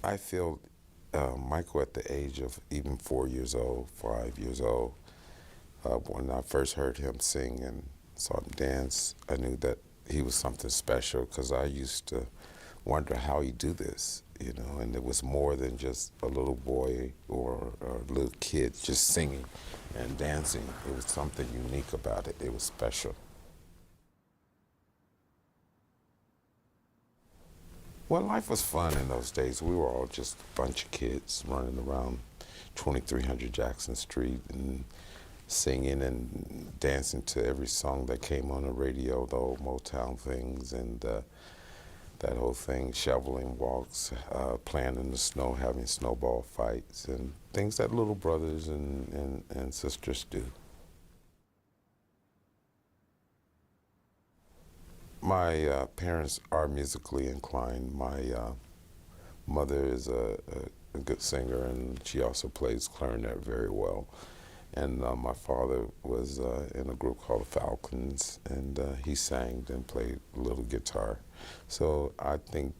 I feel Michael at the age of even 4 years old, 5 years old, when I first heard him sing and saw him dance, I knew that he was something special because I used to wonder how he do this, you know, and it was more than just a little boy or a little kid just singing and dancing. It was something unique about it. It was special. Well, life was fun in those days. We were all just a bunch of kids running around 2300 Jackson Street and singing and dancing to every song that came on the radio, the old Motown things and that whole thing, shoveling walks, playing in the snow, having snowball fights, and things that little brothers and sisters do. My parents are musically inclined. My mother is a good singer, and she also plays clarinet very well. And my father was in a group called the Falcons, and he sang and played a little guitar. So I think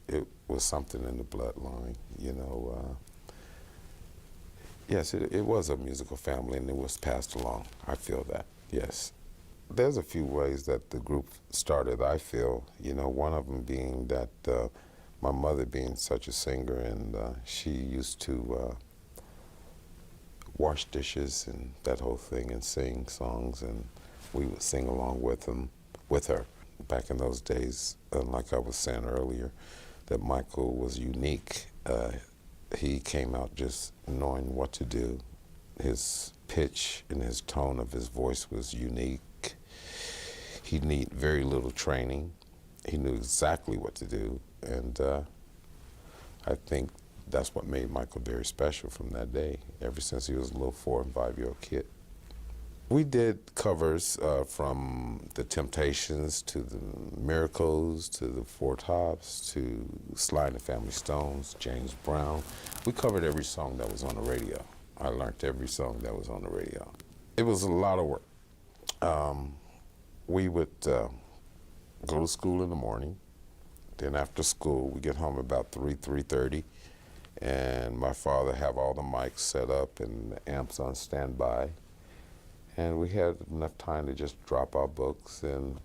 it was something in the bloodline, you know. Yes, it was a musical family, and it was passed along. I feel that, yes. There's a few ways that the group started, I feel, you know, one of them being that my mother being such a singer, and she used to wash dishes and that whole thing and sing songs, and we would sing along with her. Back in those days, like I was saying earlier, that Michael was unique. He came out just knowing what to do. His pitch and his tone of his voice was unique. He needed very little training. He knew exactly what to do, and I think that's what made Michael very special from that day, ever since he was a little 4- and 5-year-old kid. We did covers from the Temptations to the Miracles to the Four Tops to Sly and the Family Stones, James Brown. We covered every song that was on the radio. I learned every song that was on the radio. It was a lot of work. We would go to school in the morning. Then after school, we get home about 3:30, and my father have all the mics set up and the amps on standby. And we had enough time to just drop our books, and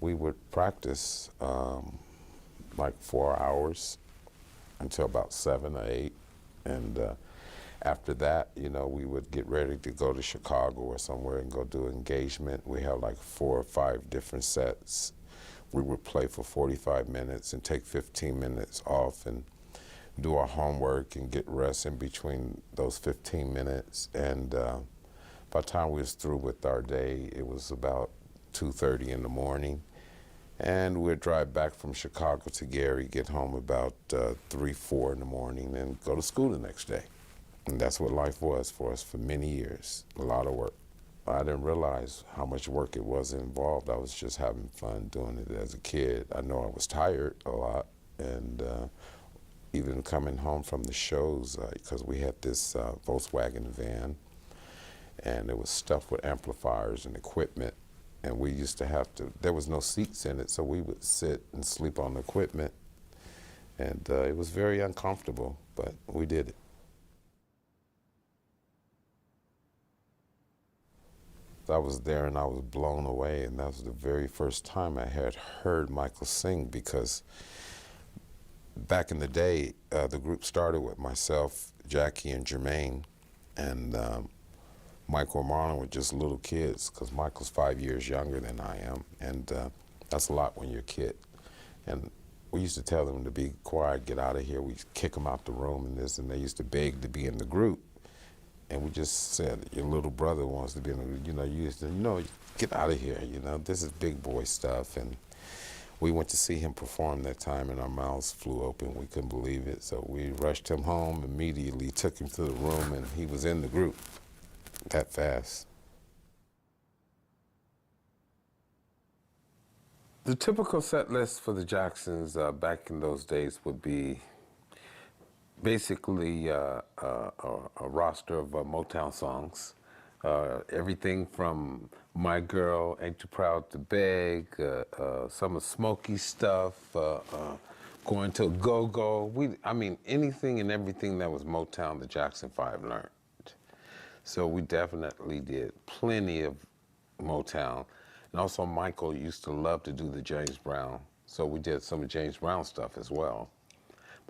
we would practice like 4 hours until about 7 or 8. And after that, you know, we would get ready to go to Chicago or somewhere and go do engagement. We had like 4 or 5 different sets. We would play for 45 minutes and take 15 minutes off and do our homework and get rest in between those 15 minutes. And by the time we was through with our day, it was about 2:30 in the morning. And we'd drive back from Chicago to Gary, get home about 3, 4 in the morning, and go to school the next day. And that's what life was for us for many years, a lot of work. I didn't realize how much work it was involved. I was just having fun doing it as a kid. I know I was tired a lot, and even coming home from the shows, because we had this Volkswagen van, and it was stuffed with amplifiers and equipment, and we used to have to, there was no seats in it, so we would sit and sleep on the equipment, and it was very uncomfortable, but we did it. I was there and I was blown away, and that was the very first time I had heard Michael sing, because back in the day, the group started with myself, Jackie, and Jermaine, and Michael and Marlon were just little kids, because Michael's 5 years younger than I am, and that's a lot when you're a kid. And we used to tell them to be quiet, get out of here. We'd kick them out the room and this, and they used to beg to be in the group. And we just said, your little brother wants to be in the group. You know, you used to, get out of here, this is big boy stuff. And we went to see him perform that time, and our mouths flew open. We couldn't believe it. So we rushed him home immediately, took him to the room, and he was in the group that fast. The typical set list for the Jacksons back in those days would be basically a roster of Motown songs. Everything from My Girl, Ain't Too Proud to Beg, some of Smokey's stuff, going to go-go. I mean, anything and everything that was Motown, the Jackson 5 learned. So we definitely did plenty of Motown. And also Michael used to love to do the James Brown. So we did some of James Brown stuff as well.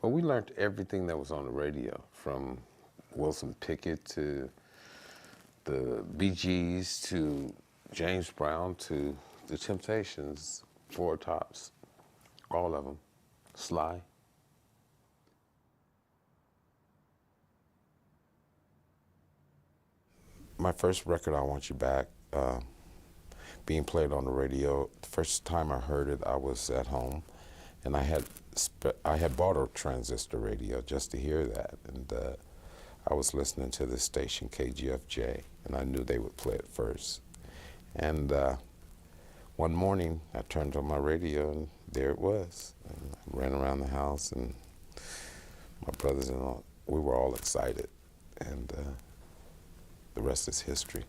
But we learned everything that was on the radio, from Wilson Pickett to the Bee Gees to James Brown to the Temptations, Four Tops, all of them. Sly. My first record, I Want You Back, being played on the radio. The first time I heard it, I was at home, and I had bought a transistor radio just to hear that, and I was listening to this station, KGFJ, and I knew they would play it first. And one morning, I turned on my radio, and there it was. And I ran around the house, and my brothers-in-law, we were all excited, and the rest is history.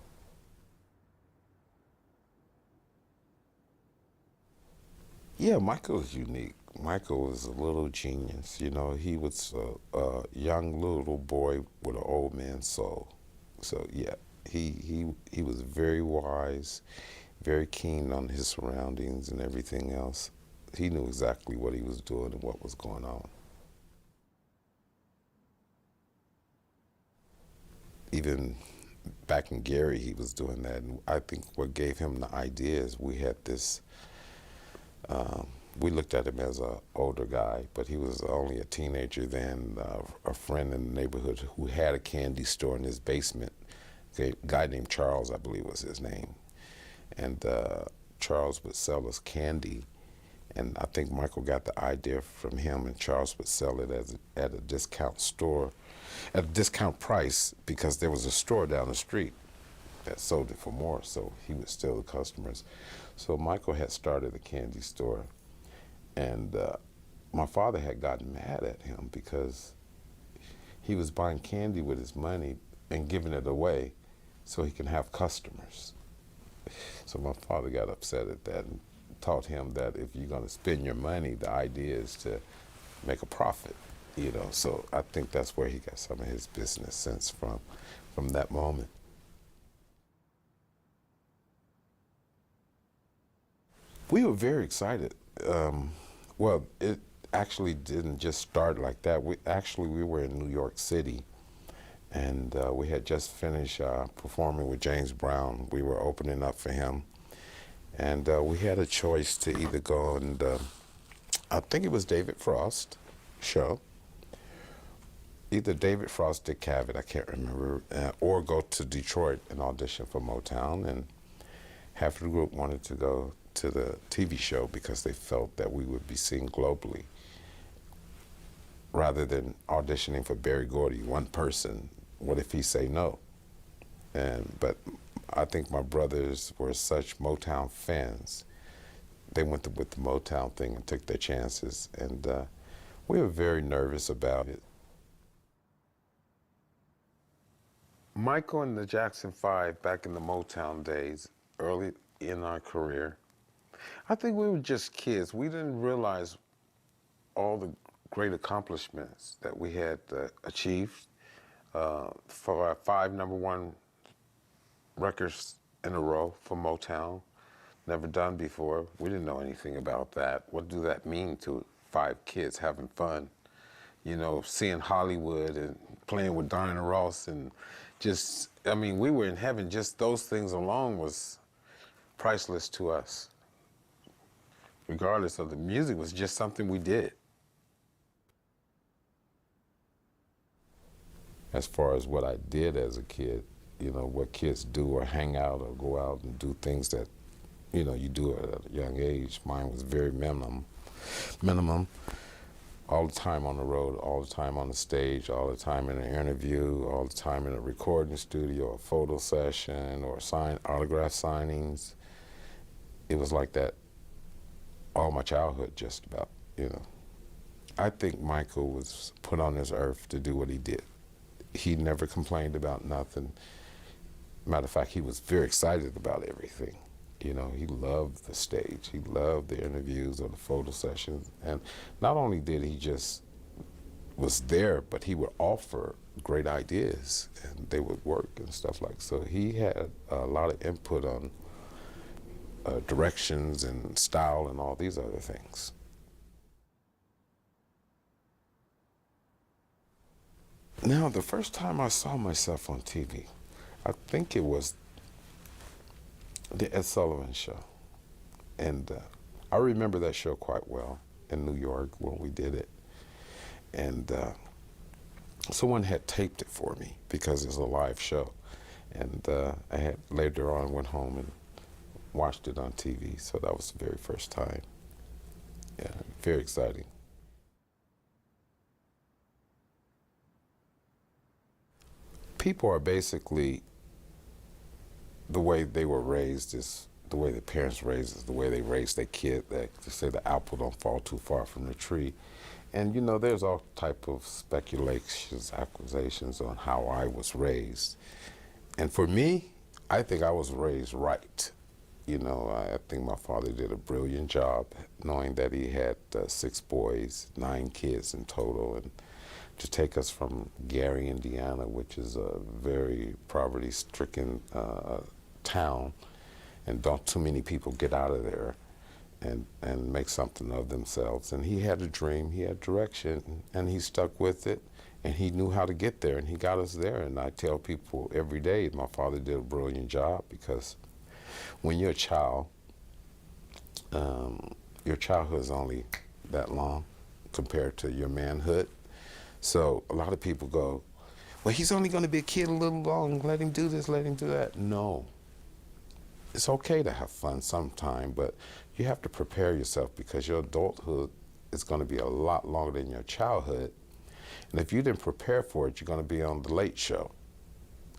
Yeah, Michael was unique. Michael was a little genius. You know, he was a young little boy with an old man's soul. So yeah, he was very wise, very keen on his surroundings and everything else. He knew exactly what he was doing and what was going on. Even back in Gary, he was doing that. And I think what gave him the idea is we had this, we looked at him as an older guy, but he was only a teenager then, a friend in the neighborhood who had a candy store in his basement. A guy named Charles, I believe was his name. And Charles would sell us candy. And I think Michael got the idea from him, and Charles would sell it at a discount store, at a discount price, because there was a store down the street that sold it for more, so he would steal the customers. So Michael had started a candy store, and my father had gotten mad at him because he was buying candy with his money and giving it away so he can have customers. So my father got upset at that and taught him that if you're going to spend your money, the idea is to make a profit, you know. So I think that's where he got some of his business sense from that moment. We were very excited. Well, it actually didn't just start like that. We were in New York City, and we had just finished performing with James Brown. We were opening up for him. And we had a choice to either go and, I think it was David Frost show. Either David Frost, Dick Cavett, I can't remember, or go to Detroit and audition for Motown. And half of the group wanted to go to the TV show because they felt that we would be seen globally, rather than auditioning for Berry Gordy, one person. What if he say no? But I think my brothers were such Motown fans. They went with the Motown thing and took their chances, and we were very nervous about it. Michael and the Jackson 5, back in the Motown days, early in our career, I think we were just kids. We didn't realize all the great accomplishments that we had achieved. For our 5 #1 records in a row for Motown, never done before. We didn't know anything about that. What do that mean to 5 kids having fun? You know, seeing Hollywood and playing with Diana Ross, and just, I mean, we were in heaven. Just those things alone was priceless to us. Regardless of the music, was just something we did. As far as what I did as a kid, you know, what kids do or hang out or go out and do things that, you know, you do at a young age. Mine was very minimum. All the time on the road, all the time on the stage, all the time in an interview, all the time in a recording studio, a photo session, or autograph signings. It was like that all my childhood, just about, you know. I think Michael was put on this earth to do what he did. He never complained about nothing. Matter of fact, he was very excited about everything. You know, he loved the stage. He loved the interviews or the photo sessions. And not only did he just was there, but he would offer great ideas and they would work and stuff like so. He had a lot of input on directions and style and all these other things. Now, the first time I saw myself on TV, I think it was the Ed Sullivan Show. And I remember that show quite well in New York when we did it. And someone had taped it for me because it's a live show. And I had later on went home and watched it on TV. So that was the very first time. Yeah, very exciting. People are basically, the way they were raised is the way the parents raised is the way they raised their kid. They say the apple don't fall too far from the tree. And you know, there's all type of speculations, accusations on how I was raised. And for me, I think I was raised right. You know, I think my father did a brilliant job knowing that he had 6 boys, 9 kids in total, and to take us from Gary, Indiana, which is a very poverty-stricken town, and don't too many people get out of there and make something of themselves. And he had a dream, he had direction, and he stuck with it, and he knew how to get there, and he got us there. And I tell people every day, my father did a brilliant job, because when you're a child, your childhood is only that long compared to your manhood. So a lot of people go, well, he's only going to be a kid a little long, let him do this, let him do that. No. It's okay to have fun sometime, but you have to prepare yourself, because your adulthood is going to be a lot longer than your childhood. And if you didn't prepare for it, you're going to be on the late show.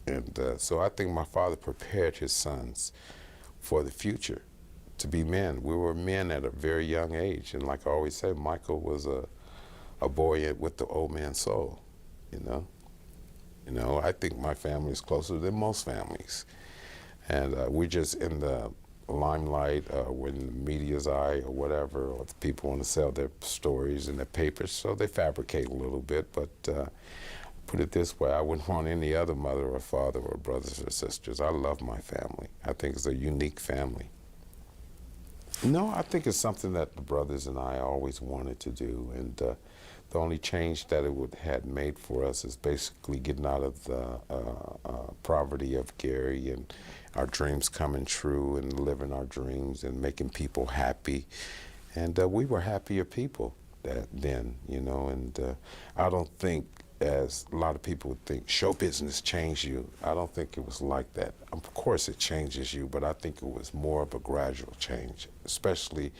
And so I think my father prepared his sons for the future to be men. We were men at a very young age. And like I always say, Michael was a boy with the old man's soul, you know? You know, I think my family is closer than most families. And we're just in the limelight, we're in the media's eye or whatever, or the people want to sell their stories in their papers, so they fabricate a little bit. But put it this way, I wouldn't want any other mother or father or brothers or sisters. I love my family. I think it's a unique family. No, I think it's something that the brothers and I always wanted to do. And the only change that it had made for us is basically getting out of the poverty of Gary and our dreams coming true and living our dreams and making people happy. And we were happier people then, you know. And I don't think, as a lot of people would think, show business changed you. I don't think it was like that. Of course it changes you, but I think it was more of a gradual change, especially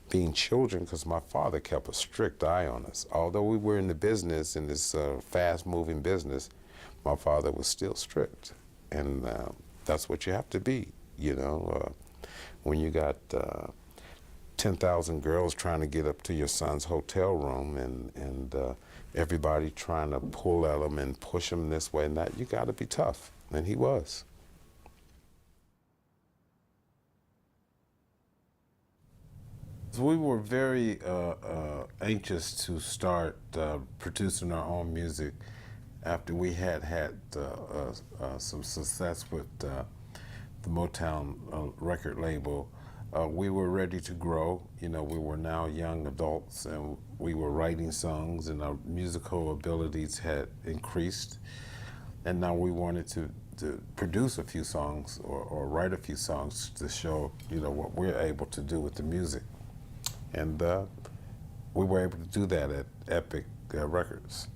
being children, because my father kept a strict eye on us. Although we were in the business, in this fast-moving business, my father was still strict. And that's what you have to be, you know. When you got 10,000 girls trying to get up to your son's hotel room, and everybody trying to pull at him and push him this way and that, you got to be tough, and he was. We were very anxious to start producing our own music after we had some success with the Motown record label. We were ready to grow. You know, we were now young adults, and we were writing songs, and our musical abilities had increased. And now we wanted to produce a few songs or write a few songs to show, you know, what we're able to do with the music. And we were able to do that at Epic Records.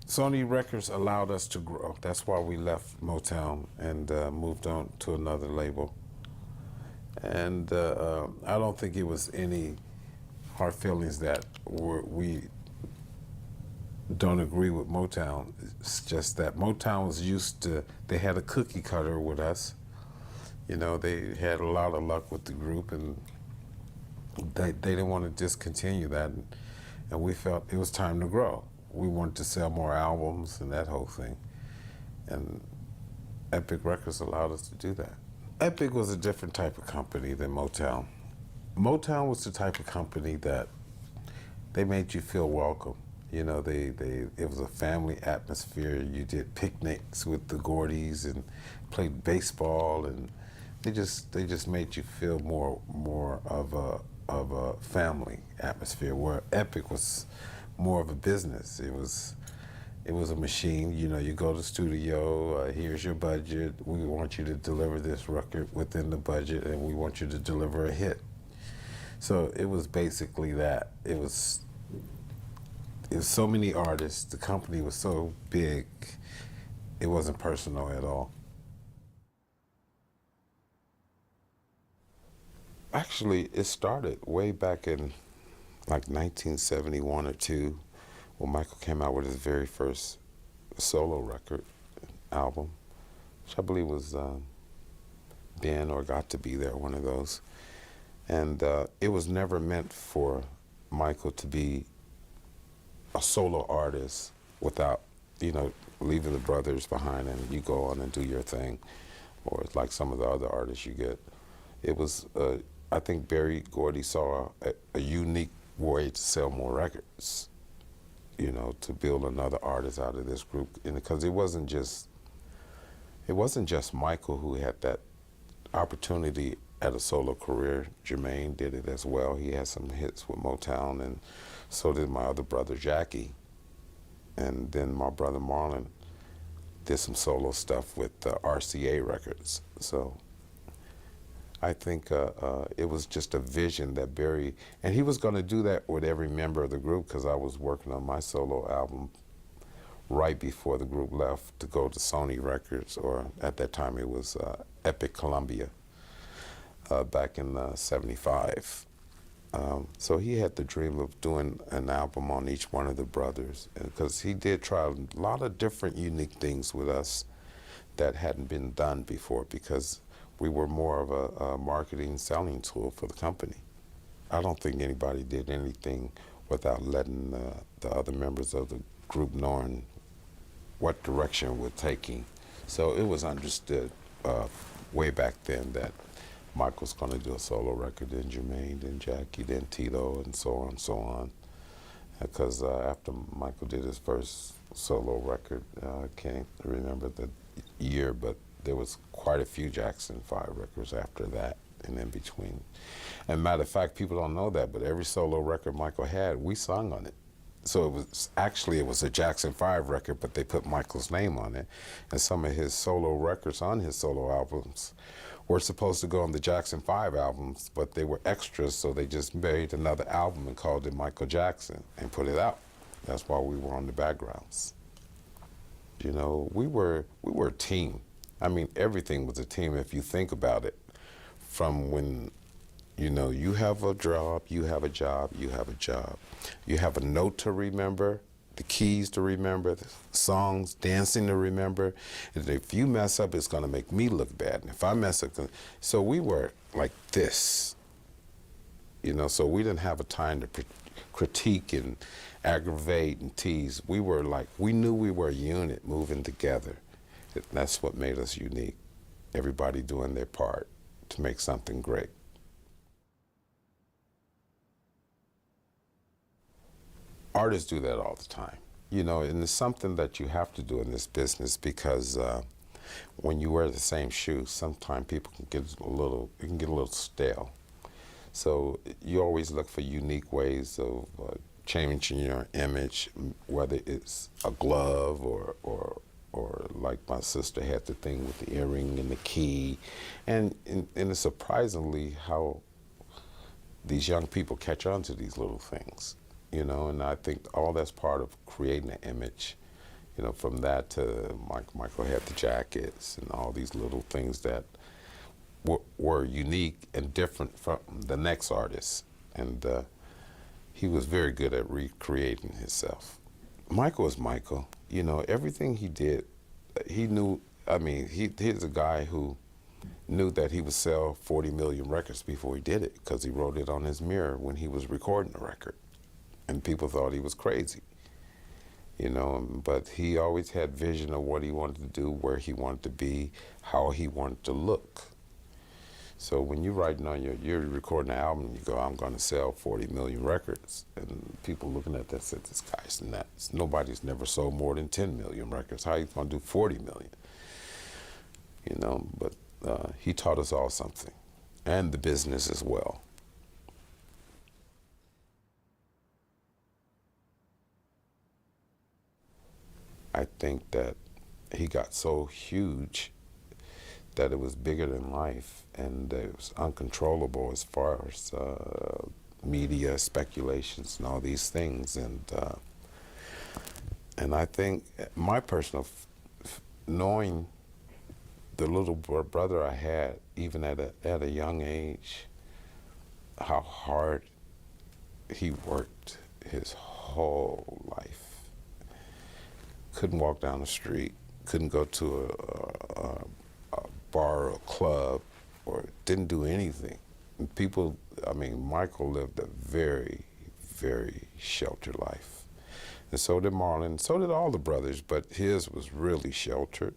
Sony Records allowed us to grow. That's why we left Motown and moved on to another label. And I don't think it was any hard feelings that we don't agree with Motown. It's just that Motown was used to, they had a cookie cutter with us. You know, they had a lot of luck with the group, and they didn't want to discontinue that. And we felt it was time to grow. We wanted to sell more albums and that whole thing. And Epic Records allowed us to do that. Epic was a different type of company than Motown. Motown was the type of company that they made you feel welcome. You know, it was a family atmosphere. You did picnics with the Gordies and played baseball, and they just made you feel more of a family atmosphere. Where Epic was more of a business. It was a machine. You know, you go to the studio. Here's your budget. We want you to deliver this record within the budget, and we want you to deliver a hit. So it was basically that. It was so many artists. The company was so big, it wasn't personal at all. Actually, it started way back in like 1971 or two, when Michael came out with his very first solo record album, which I believe was Been or Got to Be There, one of those. And it was never meant for Michael to be a solo artist without, you know, leaving the brothers behind and you go on and do your thing, or it's like some of the other artists you get. It was, I think Berry Gordy saw a unique way to sell more records, you know, to build another artist out of this group. And because it wasn't just Michael who had that opportunity at a solo career. Jermaine did it as well. He had some hits with Motown, and so did my other brother Jackie. And then my brother Marlon did some solo stuff with RCA Records. So I think it was just a vision that Berry, and he was going to do that with every member of the group, because I was working on my solo album right before the group left to go to Sony Records, or at that time it was Epic Columbia, back in '75. So he had the dream of doing an album on each one of the brothers, because he did try a lot of different unique things with us that hadn't been done before, because we were more of a marketing selling tool for the company. I don't think anybody did anything without letting the other members of the group knowing what direction we're taking. So it was understood way back then that Michael's going to do a solo record, then Jermaine, then Jackie, then Tito, and so on and so on. Because after Michael did his first solo record, I can't remember the year, but there was quite a few Jackson 5 records after that and in between. And matter of fact, people don't know that, but every solo record Michael had, we sung on it. So it was a Jackson 5 record, but they put Michael's name on it. And some of his solo records on his solo albums were supposed to go on the Jackson 5 albums, but they were extras, so they just made another album and called it Michael Jackson and put it out. That's why we were on the backgrounds. You know, we were a team. I mean, everything was a team if you think about it. From when, you know, you have a job, you have a job, you have a job. You have a note to remember, the keys to remember, the songs, dancing to remember. And if you mess up, it's going to make me look bad. And if I mess up, so we were like this, you know, so we didn't have a time to critique and aggravate and tease. We were like, we knew we were a unit moving together. That's what made us unique. Everybody doing their part to make something great. Artists do that all the time, you know, and it's something that you have to do in this business, because when you wear the same shoes, sometimes people can get it can get a little stale. So you always look for unique ways of changing your image, whether it's a glove or like my sister had the thing with the earring and the key, and it's surprisingly how these young people catch on to these little things. You know, and I think all that's part of creating an image. You know, from that to Michael had the jackets and all these little things that were unique and different from the next artist. And he was very good at recreating himself. Michael was Michael. You know, everything he did, he knew, I mean, he's a guy who knew that he would sell 40 million records before he did it, because he wrote it on his mirror when he was recording the record. And people thought he was crazy, you know, but he always had vision of what he wanted to do, where he wanted to be, how he wanted to look. So when you're writing on you're recording an album, you go, I'm going to sell 40 million records. And people looking at that said, this guy's nuts. Nobody's never sold more than 10 million records. How are you going to do 40 million? You know, but he taught us all something, and the business as well. I think that he got so huge that it was bigger than life, and it was uncontrollable as far as media speculations and all these things. And I think my personal, knowing the little brother I had, even at a young age, how hard he worked his whole life. Couldn't walk down the street, couldn't go to a bar or a club, or didn't do anything. And people, I mean, Michael lived a very, very sheltered life. And so did Marlon, so did all the brothers, but his was really sheltered.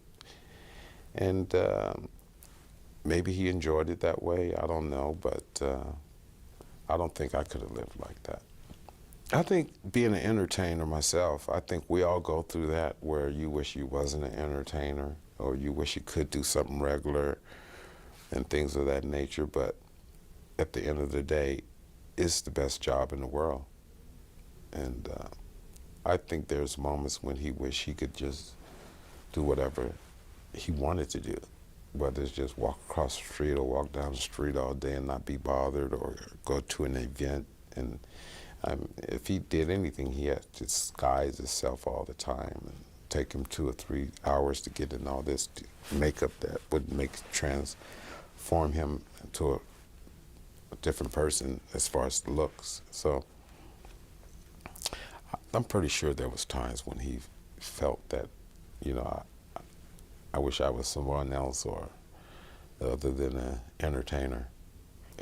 And maybe he enjoyed it that way, I don't know, but I don't think I could have lived like that. I think being an entertainer myself, I think we all go through that where you wish you wasn't an entertainer, or you wish you could do something regular and things of that nature, but at the end of the day, it's the best job in the world. And I think there's moments when he wished he could just do whatever he wanted to do, whether it's just walk across the street or walk down the street all day and not be bothered, or go to an event. And if he did anything, he had to disguise himself all the time and take him 2 or 3 hours to get in all this makeup that would transform him into a different person as far as the looks. So I'm pretty sure there was times when he felt that, you know, I wish I was someone else or other than an entertainer.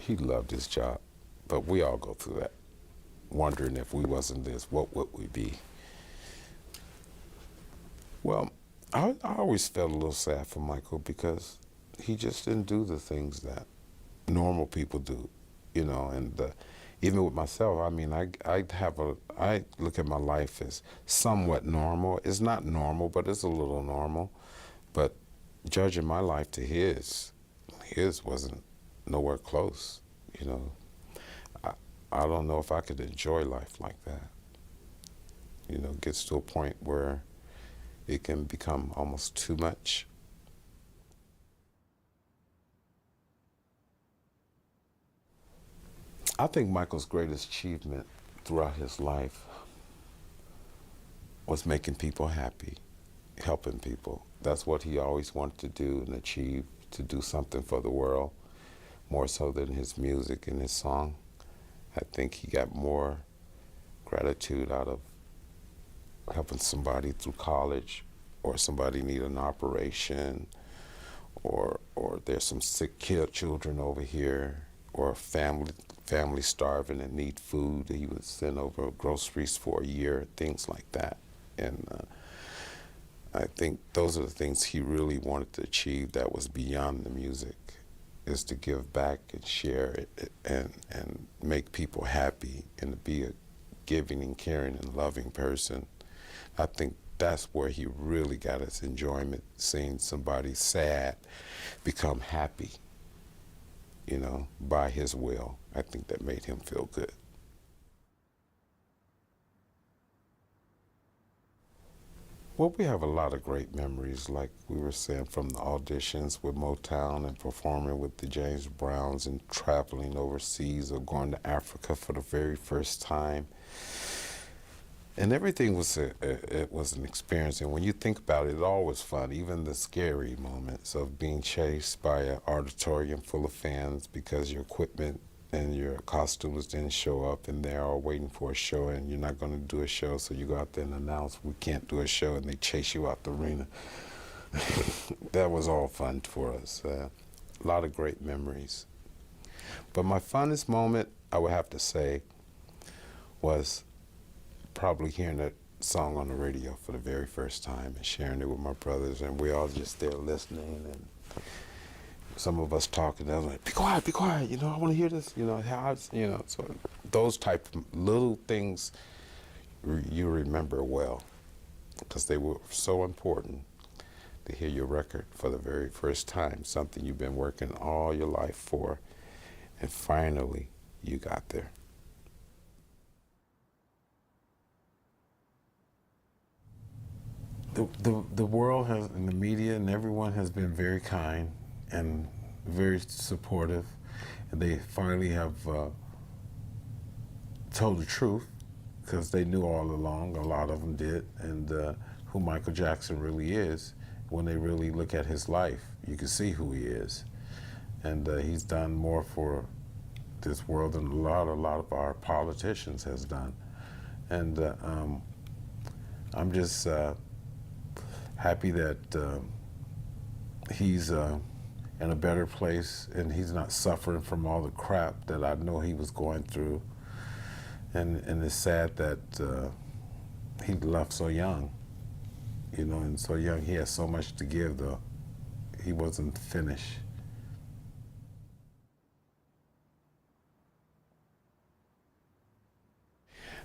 He loved his job, but we all go through that, wondering if we wasn't this, what would we be? Well, I always felt a little sad for Michael because he just didn't do the things that normal people do, you know. And even with myself, I mean, I look at my life as somewhat normal. It's not normal, but it's a little normal. But judging my life to his wasn't nowhere close, you know. I don't know if I could enjoy life like that. You know, it gets to a point where it can become almost too much. I think Michael's greatest achievement throughout his life was making people happy, helping people. That's what he always wanted to do and achieve, to do something for the world, more so than his music and his song. I think he got more gratitude out of helping somebody through college, or somebody need an operation, or there's some sick children over here, or family starving and need food. He would send over groceries for a year, things like that. And I think those are the things he really wanted to achieve that was beyond the music, is to give back and share it and make people happy and to be a giving and caring and loving person. I think that's where he really got his enjoyment, seeing somebody sad become happy, you know, by his will. I think that made him feel good. Well, we have a lot of great memories, like we were saying, from the auditions with Motown and performing with the James Browns and traveling overseas or going to Africa for the very first time. And everything was it was an experience. And when you think about it, it all was fun, even the scary moments of being chased by an auditorium full of fans because your equipment and your costumes didn't show up, and they're all waiting for a show, and you're not going to do a show, so you go out there and announce we can't do a show, and they chase you out the arena. That was all fun for us. A lot of great memories. But my funnest moment, I would have to say, was probably hearing that song on the radio for the very first time and sharing it with my brothers, and we all just there listening, and some of us talking, I was like, be quiet, you know, I want to hear this, you know, how it's, you know, so those type of little things you remember well, because they were so important to hear your record for the very first time, something you've been working all your life for, and finally you got there. The world has, and the media and everyone has been very kind and very supportive, and they finally have told the truth, because they knew all along, a lot of them did, and who Michael Jackson really is. When they really look at his life, you can see who he is, and he's done more for this world than a lot of our politicians has done, and I'm just happy that he's in a better place, and he's not suffering from all the crap that I know he was going through. And it's sad that he left so young, you know, and so young. He has so much to give, though. He wasn't finished.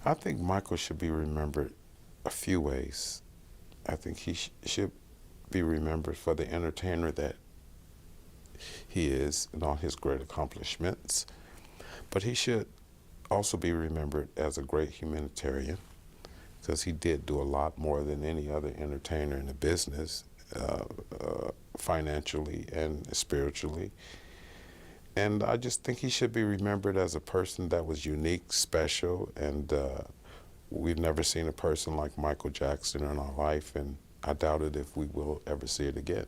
I think Michael should be remembered a few ways. I think he should be remembered for the entertainer that he is and all his great accomplishments. But he should also be remembered as a great humanitarian, because he did do a lot more than any other entertainer in the business, financially and spiritually. And I just think he should be remembered as a person that was unique, special, and we've never seen a person like Michael Jackson in our life, and I doubt it if we will ever see it again.